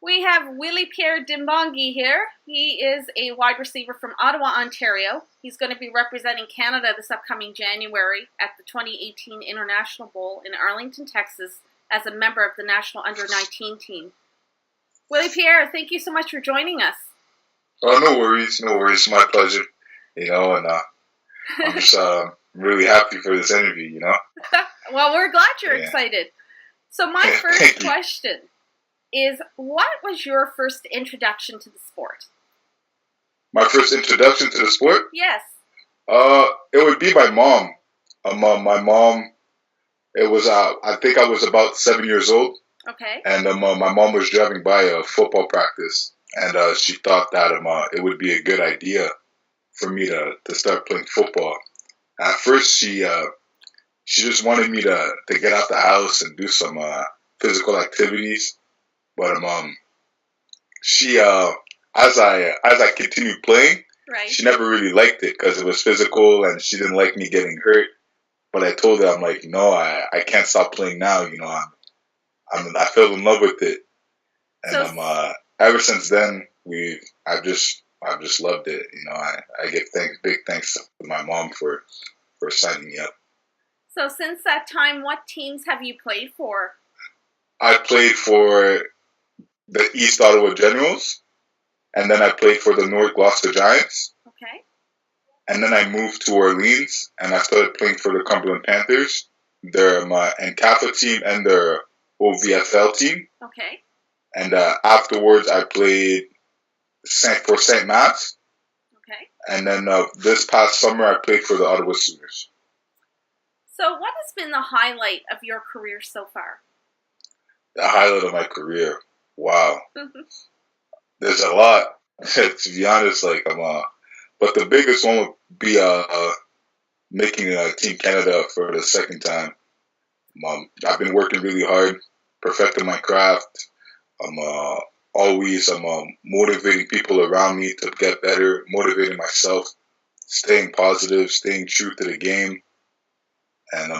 We have Willy-Pierre Dimbongi here. He is a wide receiver from Ottawa, Ontario. He's going to be representing Canada this upcoming January at the 2018 International Bowl in Arlington, Texas, as a member of the national under-19 team. Willy-Pierre, thank you so much for joining us. Oh, no worries, no worries. My pleasure. I'm just really happy for this interview. Well, we're glad you're excited. So my first question is, what was your first introduction to the sport? My first introduction to the sport? Yes. It would be my mom. My mom. It was I think I was about 7 years old. Okay. And my mom was driving by a football practice, and she thought that it would be a good idea for me to start playing football. At first, she just wanted me to get out the house and do some physical activities. But she as I continued playing, right, she never really liked it because it was physical and she didn't like me getting hurt. But I told her, I'm like, no, I can't stop playing now. I fell in love with it, and ever since then I've just loved it. I give big thanks to my mom for signing me up. So since that time, what teams have you played for? I played for the East Ottawa Generals, and then I played for the North Gloucester Giants. Okay. And then I moved to Orleans, and I started playing for the Cumberland Panthers. They're my NCAFA team and their OVFL team. Okay. And afterwards, I played for St. Matt's. Okay. And then this past summer, I played for the Ottawa Sooners. So what has been the highlight of your career so far? The highlight of my career? Wow. There's a lot, to be honest. But the biggest one would be making Team Canada for the second time. I've been working really hard, perfecting my craft. I'm always motivating people around me to get better, motivating myself, staying positive, staying true to the game. And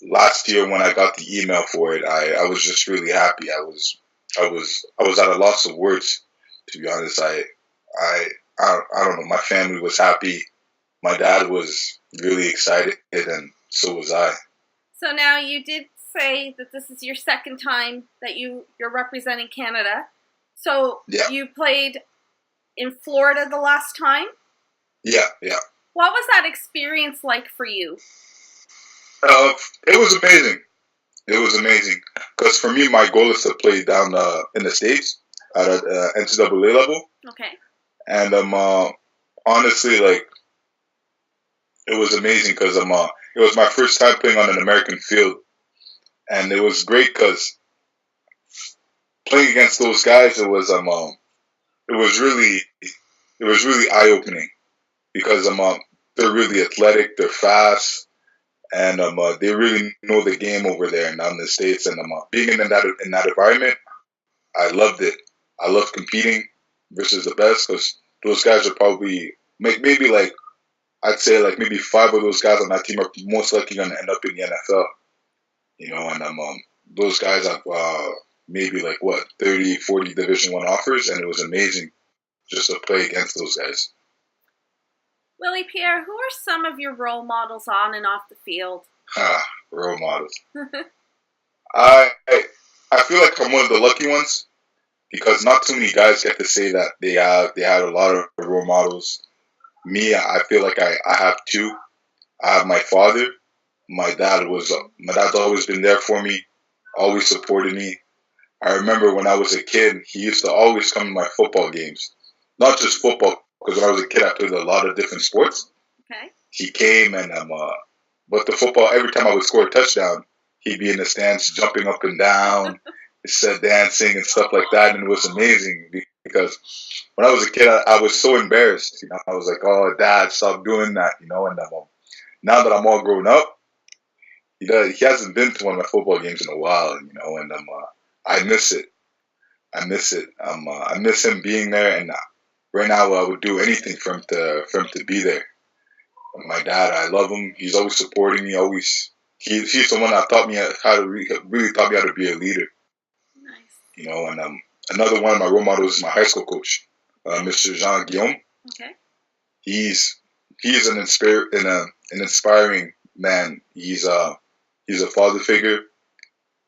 last year when I got the email for it, I was just really happy. I was at a loss of words, to be honest. I don't know. My family was happy. My dad was really excited, and so was I. So now you did say that this is your second time that you're representing Canada. So you played in Florida the last time? Yeah. What was that experience like for you? It was amazing. It was amazing. Because for me, my goal is to play down in the States at NCAA level. Okay. And honestly, it was amazing because it was my first time playing on an American field. And it was great because playing against those guys, it was really eye-opening because they're really athletic, they're fast, and they really know the game over there and down in the States. And being in that environment, I loved it. I loved competing versus the best because those guys are probably maybe I'd say maybe 5 of those guys on that team are most likely going to end up in the NFL. And those guys have maybe 30, 40 Division I offers, and it was amazing just to play against those guys. Willy-Pierre, who are some of your role models on and off the field? Role models. I feel like I'm one of the lucky ones because not too many guys get to say that they had a lot of role models. Me, I feel like I have 2. I have my father. My dad's always been there for me, always supported me. I remember when I was a kid, he used to always come to my football games. Not just football, because when I was a kid, I played a lot of different sports. Okay. He came and but the football, every time I would score a touchdown, he'd be in the stands jumping up and down, dancing and stuff like that, and it was amazing because when I was a kid, I was so embarrassed. I was like, "Oh, Dad, stop doing that," And now that I'm all grown up, he hasn't been to one of my football games in a while, and I miss it. I miss it. I miss him being there, and right now I would do anything for him to be there. My dad, I love him. He's always supporting me. He's the one that taught me how to really taught me how to be a leader. Nice. And Another one of my role models is my high school coach, Mr. Jean Guillaume. Okay. He's an inspiring man. He's a father figure.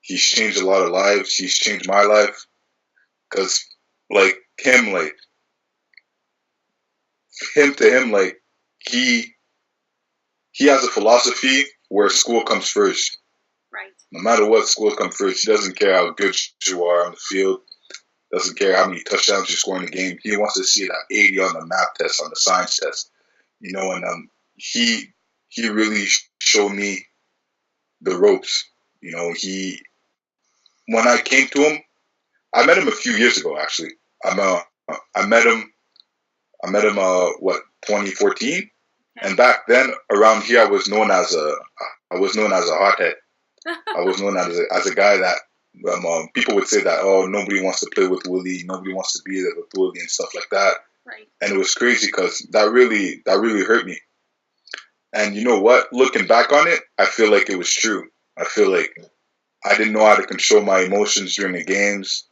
He's changed a lot of lives. He's changed my life because like him he has a philosophy where school comes first. Right. No matter what, school comes first. He doesn't care how good you are on the field. Doesn't care how many touchdowns you score in the game. He wants to see that 80 on the math test, on the science test. And he really showed me the ropes. When I came to him, I met him a few years ago actually. I met him 2014, and back then around here I was known as a hothead. I was known as a guy that people would say that, oh, nobody wants to play with Willie, nobody wants to be there with Willie and stuff like that. Right. And it was crazy because that really hurt me. And you know what? Looking back on it, I feel like it was true. I feel like I didn't know how to control my emotions during the games.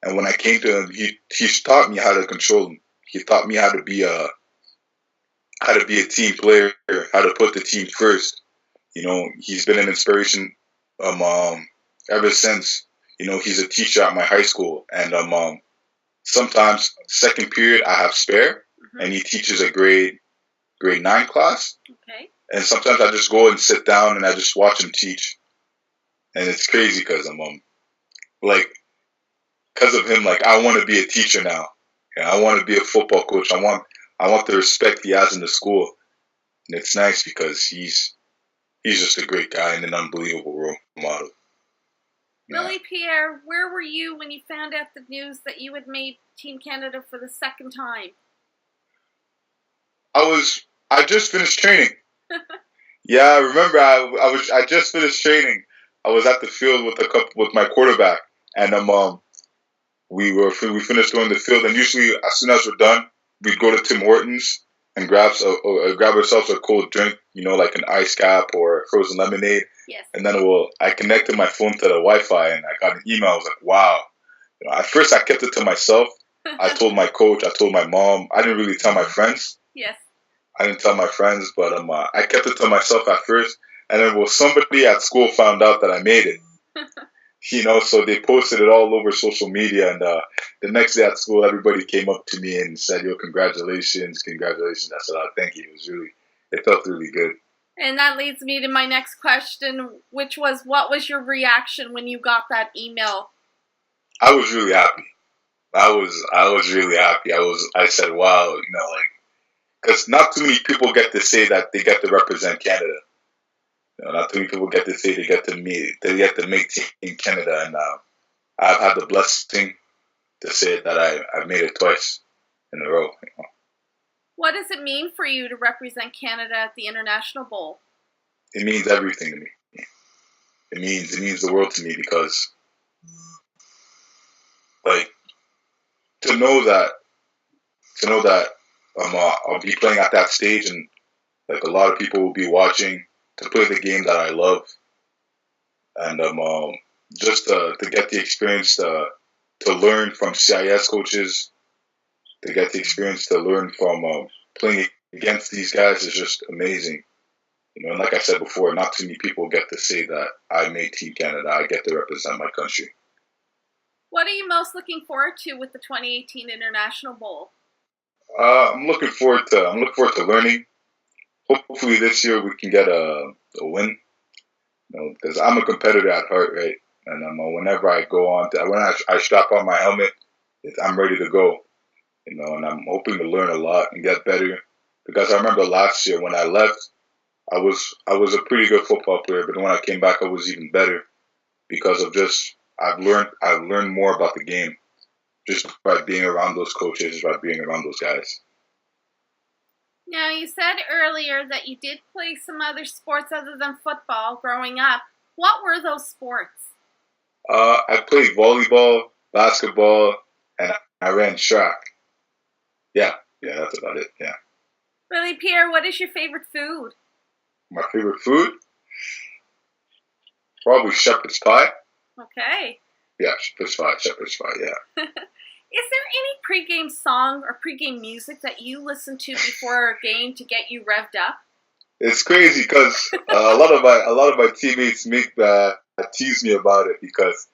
And when I came to him, he taught me how to control them. He taught me how to be a team player, how to put the team first. He's been an inspiration ever since. He's a teacher at my high school, and sometimes second period I have spare, and he teaches a grade 9 class. Okay. And sometimes I just go and sit down and I just watch him teach, and it's crazy because because of him, like I want to be a teacher now. I want to be a football coach. I want the respect he has in the school, and it's nice because he's just a great guy and an unbelievable role model. Willy-Pierre, where were you when you found out the news that you had made Team Canada for the second time? I just finished training. Yeah, I remember. I just finished training. I was at the field with my quarterback, and we finished going to the field. And usually, as soon as we're done, we'd go to Tim Hortons and grab ourselves a cold drink, like an ice cap or frozen lemonade. Yes. And then I connected my phone to the Wi-Fi, and I got an email. I was like, wow. At first, I kept it to myself. I told my coach. I told my mom. I didn't really tell my friends. Yes. I didn't tell my friends, but I kept it to myself at first. And then somebody at school found out that I made it. So they posted it all over social media. And the next day at school, everybody came up to me and said, yo, congratulations. I said, oh, thank you. It felt really good. And that leads me to my next question, which was, what was your reaction when you got that email? I was really happy. I was really happy. I said, wow, because not too many people get to say that they get to represent Canada. Not too many people get to say they get to make Team Canada, and I've had the blessing to say that I've made it twice in a row. What does it mean for you to represent Canada at the International Bowl? It means everything to me. It means the world to me because, to know that I'll be playing at that stage, and a lot of people will be watching to play the game that I love, and just to get the experience to learn from CIS coaches, to get the experience to learn from playing against these guys is just amazing. And like I said before, not too many people get to say that I made Team Canada. I get to represent my country. What are you most looking forward to with the 2018 International Bowl? I'm looking forward to learning. Hopefully this year we can get a win. Because I'm a competitor at heart, right? And whenever I go on, when I strap on my helmet, I'm ready to go. And I'm hoping to learn a lot and get better. Because I remember last year when I left, I was a pretty good football player, but when I came back, I was even better because of I've learned more about the game just by being around those coaches, by being around those guys. Now, you said earlier that you did play some other sports other than football growing up. What were those sports? I played volleyball, basketball, and I ran track. Yeah, that's about it, yeah. Willy-Pierre, what is your favorite food? My favorite food? Probably shepherd's pie. Okay. Yeah, shepherd's pie, yeah. Is there any pregame song or pregame music that you listen to before a game to get you revved up? It's crazy because a lot of my teammates tease me about it because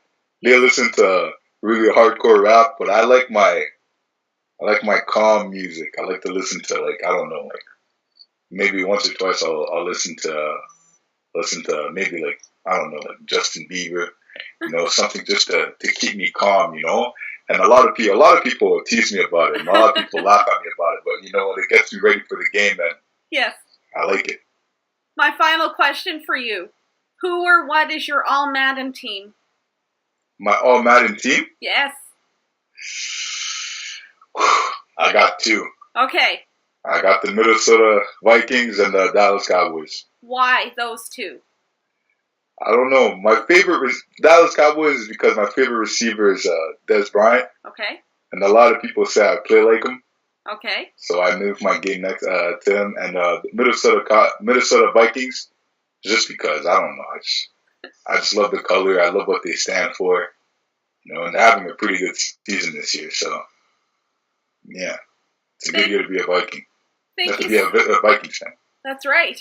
they listen to really hardcore rap, but I like my calm music. I like to listen to, like, I don't know, like maybe once or twice I'll listen to maybe, like, I don't know, like Justin Bieber, something just to keep me calm, And a lot of people tease me about it, and a lot of people laugh at me about it. But when it gets me ready for the game, then Yes. I like it. My final question for you: who or what is your All Madden team? My All Madden team? Yes. I got two. Okay. I got the Minnesota Vikings and the Dallas Cowboys. Why those two? I don't know. My favorite Dallas Cowboys is because my favorite receiver is Des Bryant. Okay. And a lot of people say I play like him. Okay. So I moved my game next to him. And the Minnesota Vikings, just because, I don't know. I just love the color. I love what they stand for. And they're having a pretty good season this year. So, yeah. It's a good year to be a Viking. To be a Vikings fan. That's right.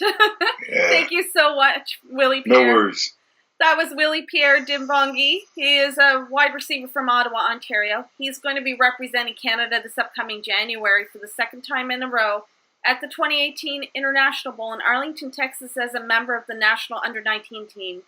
Yeah. Thank you so much, Willy-Pierre. No worries. That was Willy-Pierre Dimbongi. He is a wide receiver from Ottawa, Ontario. He's going to be representing Canada this upcoming January for the second time in a row at the 2018 International Bowl in Arlington, Texas as a member of the national under-19 team.